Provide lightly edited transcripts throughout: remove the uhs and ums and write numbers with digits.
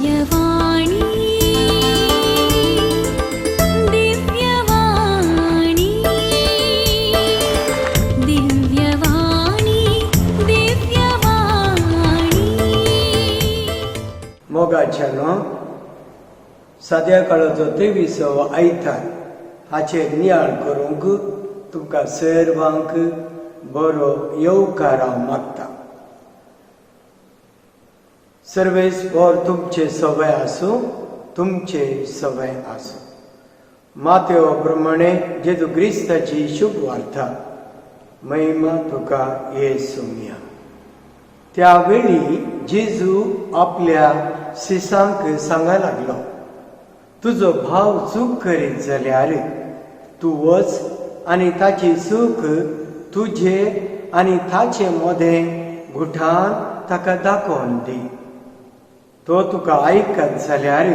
दिव्यवाणी दिव्यवाणी दिव्यवाणी दिव्यवाणी मोगाच्यानो सद्या काळाचो 23वा आयतार हाचेर नियाळ करूंक तुमकां सर्वांक बरो येवकार हांव मागता. सर्वेस्पर तुमचे सवय आसूं, तुमचे सवय आसूं. मातेव प्रमाणे जेजू क्रिस्ताची शुभ वार्ता. महिमा तुका येसुमिया. त्यावेळी जेजू आपल्या शिसांक सांगूंक लागलो, तुजो भाव चूक करीत जाल्यार तूं वच आनी ताची चूक तुजे आनी ताचे मदें घुटान ताका दाखोवन दी. तो तुका आयकत जाल्यार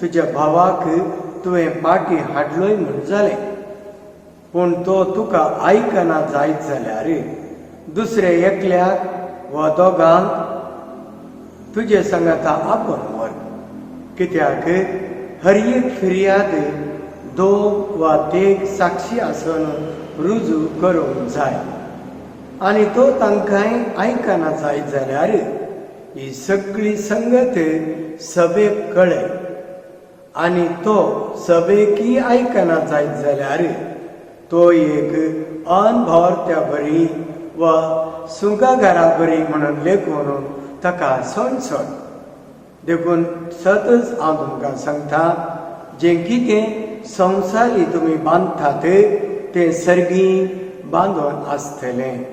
तुज्या भावाक तुवें पाटी हाडलोय म्हूण जालें. पूण तो तुका आयकना जायत जाल्यार दुसऱ्या एकल्याक वा दोगांक तुजे सांगाता आपोवन व्हर. कित्याक हर एक फिर्याद 2 वा 3 साक्षी आसून रुजू करूंक जाय. आनी तो तांकांय आयकना जायत जाल्यार ही सगळी संगत सभेक कळय. आनी तो सभेकी आयकना जायत जाल्यार तो एक अनभरत्या बरी वा सुगाघरा बरी म्हणून लेखून ताका सोडसोड. देखून सतच हांव तुमकां सांगता, जें कितें संवसारी तुमी बांदतात तें सर्गी बांदून आसतलें,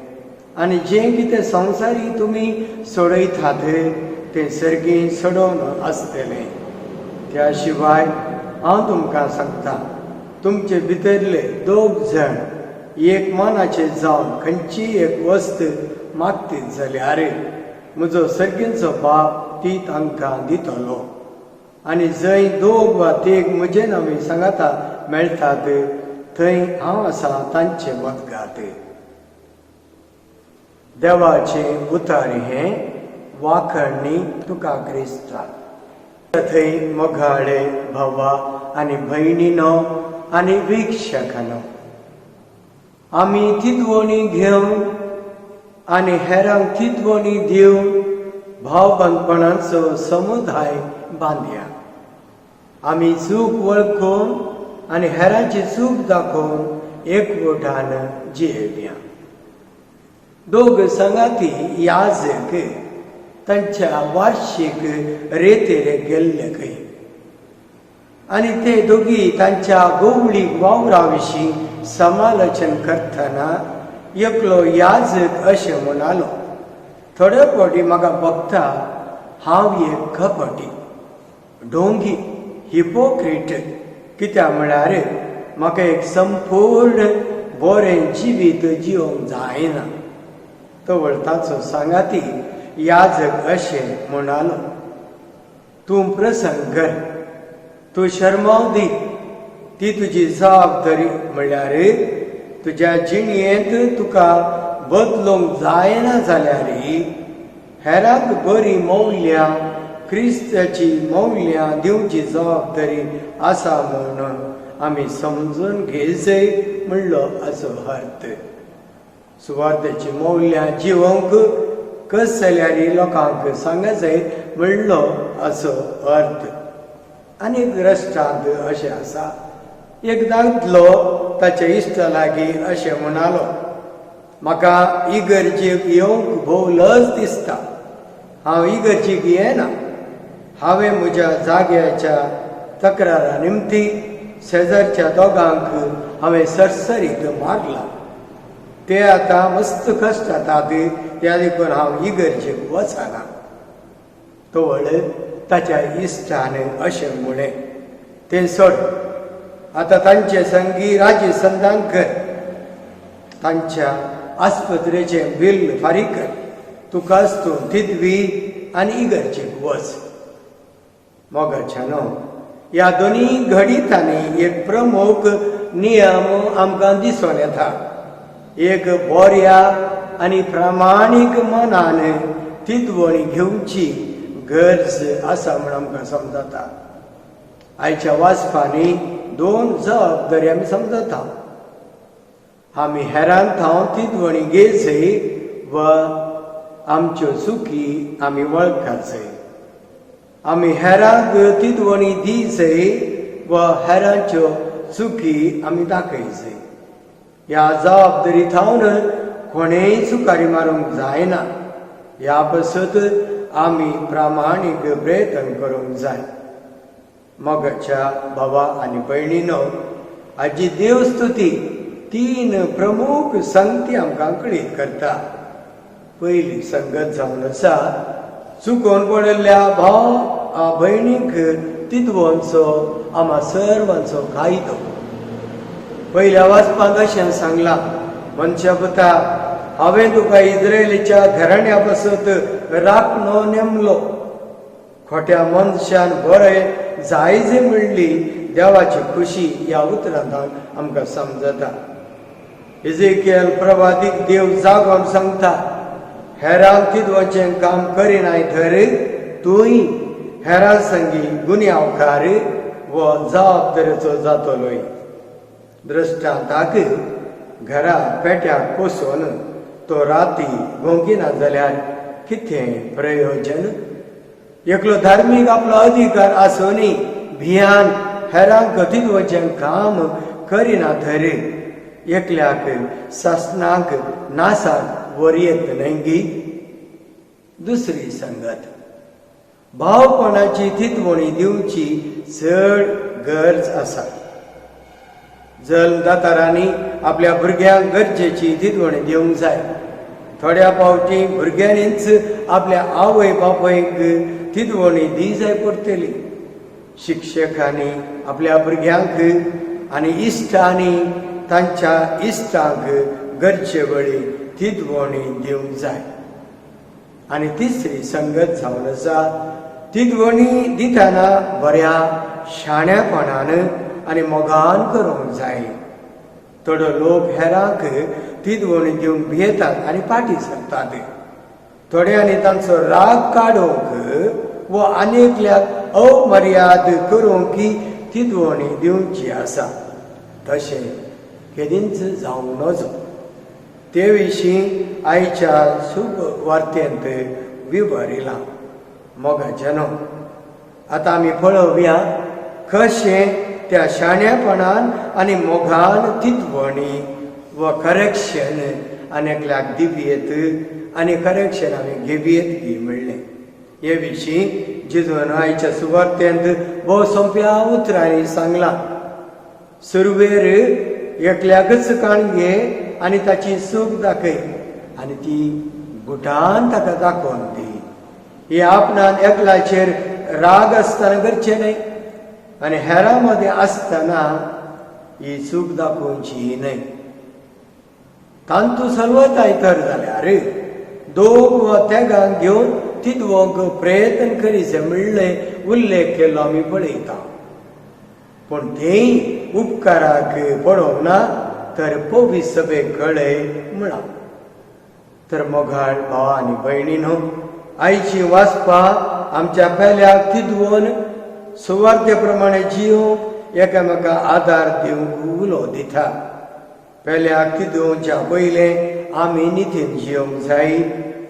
आनी जें कितें संवसारी तुमी सोडयतात तें सर्गी सोडोवन आसतलें. त्या शिवाय हांव तुमकां सांगता, तुमचे भितरले 2 जण एक मनाचे जावन खंयची एक वस्त मागतीत जाल्यार म्हजो सर्गीचो बाप ती तांकां दितलो. आनी जंय 2 वा 3 म्हजे नांवे सांगाता मेळटात थंय हांव आसा तांचे मजगत. देवाचें उतर हें वाखणणी तुका क्रिस्ता. थंय मोगाळे भावा आनी भयणीनो आनी वीक्षकानो, आमी तितवणी घेवन आनी हेरांक तितवणी दिवन भावबंदपणाचो समुदाय बांदया. आमी चूक वळखून आनी हेरांची चूक दाखोवन एकवटान जियेवया. 2 संगाती याजक तांच्या वार्षिक रेतेर गेल्ले खंय, आनी ते दोगी तांच्या गोवळीक वावरा विशीं समालोचन करतना एकलो याजक अशें म्हणालो, थोडे फावटी म्हाका भोगता हांव एक कपटी, ढोंगी, हिपोक्रेट. कित्याक म्हळ्यार म्हाका एक संपूर्ण बरें जिवीत जिवंक जायना. तो वळताचो सांगाती याजक अशें म्हणालो, तूं प्रसंग कर, तूं शर्माव दी. ती तुजी जबाबदारी. म्हळ्यार तुज्या जिणेंत तुका बदलूंक जायना जाल्यार हेरांक बरी मौल्यां, क्रिस्ताची मौल्यां दिवची जबाबदारी आसा म्हूण आमी समजून घेयचय म्हणलो हाचो अर्थ. सुवार्थेची मौल्यां जिवंक कस जाल्यार लोकांक सांगत जाय म्हणलो हाचो अर्थ. आनी दृश्टांत अशें आसा, एक दादलो ताच्या इश्टा लागीं अशें म्हणालो, म्हाका इगर्जेक येवंक भोव लज दिसता, हांव इगर्जेक येना. हांवें म्हज्या जाग्याच्या तक्रारा निमती शेजारच्या दोगांक हांवें सरसरीत मारला. ते आतां मस्त कश्टातात, त्या देखून हांव इगर्जेक वचना. तो ताच्या इश्टान अशें म्हळें, तें सोड, आतां तांचे संगी राजी संधान कर, तांच्या आस्पत्रेचें बील फारीक कर, तुकाच तूं थिदवी आनी इगर्जेक वच. मोगाच्यानो, ह्या दोनी घडीतांनी एक प्रमुख नियम आमकां दिसून येता. एक बऱ्या आनी प्रामाणीक मनान तितवणी घेवची गरज आसा म्हण आमकां समजता. आयच्या वाचपांनी 2 जबाबदारी आमी समजता. आमी हेरांक थांव तिदवणी घेवचय व आमच्यो चुकी आमी वळखचय. आमी हेरांक तिदवणी दिवचय व हेरांच्यो चुकी आमी दाखयचय. ह्या जबाबदारी थावन कोणेय चुकारी मारूंक जायना. ह्या पासत आमी प्रामाणीक प्रयत्न करूंक जाय. मोगाच्या भावा आनी भयणीनो, हाजी देवस्तुती 3 प्रमुख संगती आमकां कळीत करता. पयली संगत जावन आसा चुकोवन पडिल्ल्या भाव भयणीक तिदवणचो आम्हा सर्वांचो कायदो. पयल्या वाचपांत अशें सांगलां, मनशा पुता, हांवें तुका इस्रायेलीच्या घराण्या पासत राखणो नेमलो. खोट्या मनशान बरें जायजे म्हणली देवाची खुशी ह्या उतरांतल्यान आमकां समजता. इजेकियल प्रवादीक देव जागोन सांगता, हेरांक तिदवचें काम करिनाय तर तूंय हेरां संगी गुन्यांवकार व जबाबदारेचो जातलोय. दृश्टांताक घरा पेट्याक कोसोन तो राती गोंगिना जाल्यार कितें प्रयोजन? एकलो धार्मीक आपलो अधिकार आसुनी भियान हेरांक तिदवचें काम करिना तर एकल्याक शासनाक नासाक वर येत न्हय. दुसरी संगत, भावपणाची तिदवणी दिवची चड गरज आसा. जल्मदातारांनी आपल्या भुरग्यांक गरजेची तिदवणी दिवंक जाय. थोड्या फावटी भुरग्यांनीच आपल्या आवय बापायक तिदवणी दी जाय पडटली. शिक्षकांनी आपल्या भुरग्यांक आनी इश्टांनी तांच्या इश्टांक गरजे वेळी तिदवणी दिवंक जाय. आनी तिसरी संगत जावन आसा तिदवणी दितना बऱ्या शाण्यापणान आनी मोगान करूंक जाय. थोडो लोक हेरांक तिदवणी दिवंक भियेतात आनी फाटीं सरतात. थोड्यांनी तांचो राग काडूंक व आनेकल्याक अमर्याद करूंक तिदवणी दिवची आसा. तशें केदींच जावंक नजो. ते विशीं आयच्या शुभ वार्तेंत विवरिलां. मोगाचेनो, आतां आमी पळोवया कशें त्या शाण्यापणान आनी मोगान तिदवणी व करेक्शन आनेकल्याक दिवयेत आनी करेक्शन आमी घेवयेत बी म्हणलें. हे विशीं जेजून आयच्या सुवार्तेंत भोव सोंप्या उतरांनी सांगलां. सुरवेर एकल्याकच काण घे आनी ताची सूख दाखय आनी ती गुटान ताका दाखोवन दी. ही आपणान एकल्याचेर राग आसतना करचें न्हय आनी हेरां मदें आसतना ही सूख दाखोवची न्हय. तांतू चलवताय तर जाल्यार दोग व तेगांक घेवन तिदवंक प्रयत्न करीचे म्हणलें उल्लेख केल्लो आमी पळयता. पूण तेय उपकाराक पडोवंक ना तर पवी सभेक कळय म्हणा. तर मोगाळ भावा आनी भयणीनो, आयची वाचपां आमच्या पेल्याक तिदवून सुवार्ते प्रमाणे जियोवंक एकामेकांक आदार दिवंक उलो दिता. पेल्याक तिदोवच्या पयलें आमी नितीन जियोवंक जाय.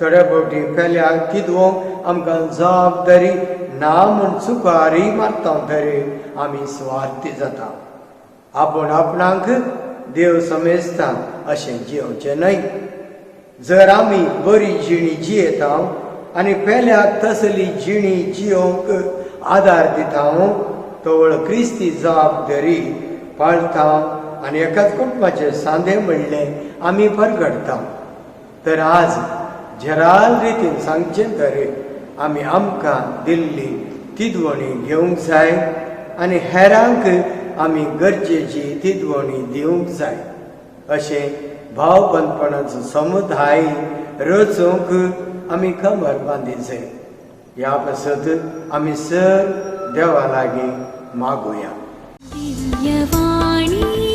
थोड्या फावटी पेल्याक तिदोवंक आमकां जबाबदारी ना म्हूण चुकारी मारता तर आमी स्वार्थी जाता. आपूण आपणाक देव समेजता अशें जियोवचें न्हय. जर आमी बरी जिणी जियेता आनी पेल्याक तसली जिणी जियोवंक आदार दिता तवळ क्रिस्ती जबाबदारी पाळता आनी एकाच कुटुंबाचे सांदे म्हणलें आमी परगडटा. तर आज झेराल रितीन सांगचें तर आमी आमकां दिल्ली तिदवणी घेवंक जाय आनी हेरांक आमी गरजेची तिदवणी दिवंक जाय. अशें भावबंदपणाचो समुदाय रचूंक आमी कमर बांदिचें. ह्या पासत आमी सर देवा लागीं मागुया. दिव्यवाणी